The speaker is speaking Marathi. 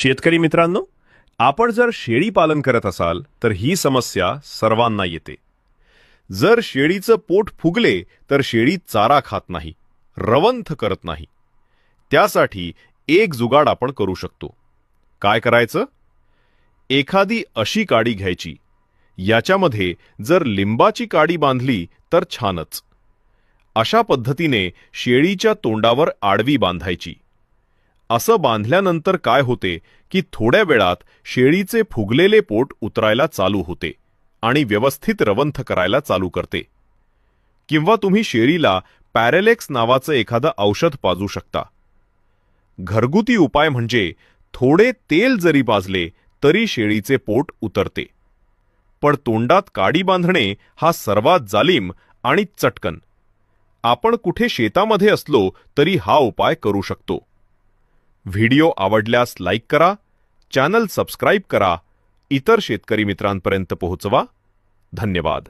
शेतकरी मित्रांनो, आपण जर शेळी पालन करत असाल तर ही समस्या सर्वांना येते। जर शेळीचं पोट फुगले तर शेळी चारा खात नाही, रवंथ करत नाही। त्यासाठी एक जुगाड आपण करू शकतो। काय करायचं? एखादी अशी काडी घ्यायची, याच्यामध्ये जर लिंबाची काडी बांधली तर छानच। अशा पद्धतीने शेळीच्या तोंडावर आडवी बांधायची। असं बांधल्यानंतर काय होते की थोड्या वेळात शेळीचे फुगलेले पोट उतरायला चालू होते आणि व्यवस्थित रवंथ करायला चालू करते। किंवा तुम्ही शेळीला पॅरेलेक्स नावाचं एखादं औषध पाजू शकता। घरगुती उपाय म्हणजे थोडे तेल जरी पाजले तरी शेळीचे पोट उतरते। पण तोंडात काडी बांधणे हा सर्वात जालीम आणि चटकन। आपण कुठे शेतामध्ये असलो तरी हा उपाय करू शकतो। व्हिडिओ आवडल्यास लाईक करा, चॅनल सबस्क्राइब करा, इतर शेतकरी मित्रांपर्यंत पोहोचवा। धन्यवाद।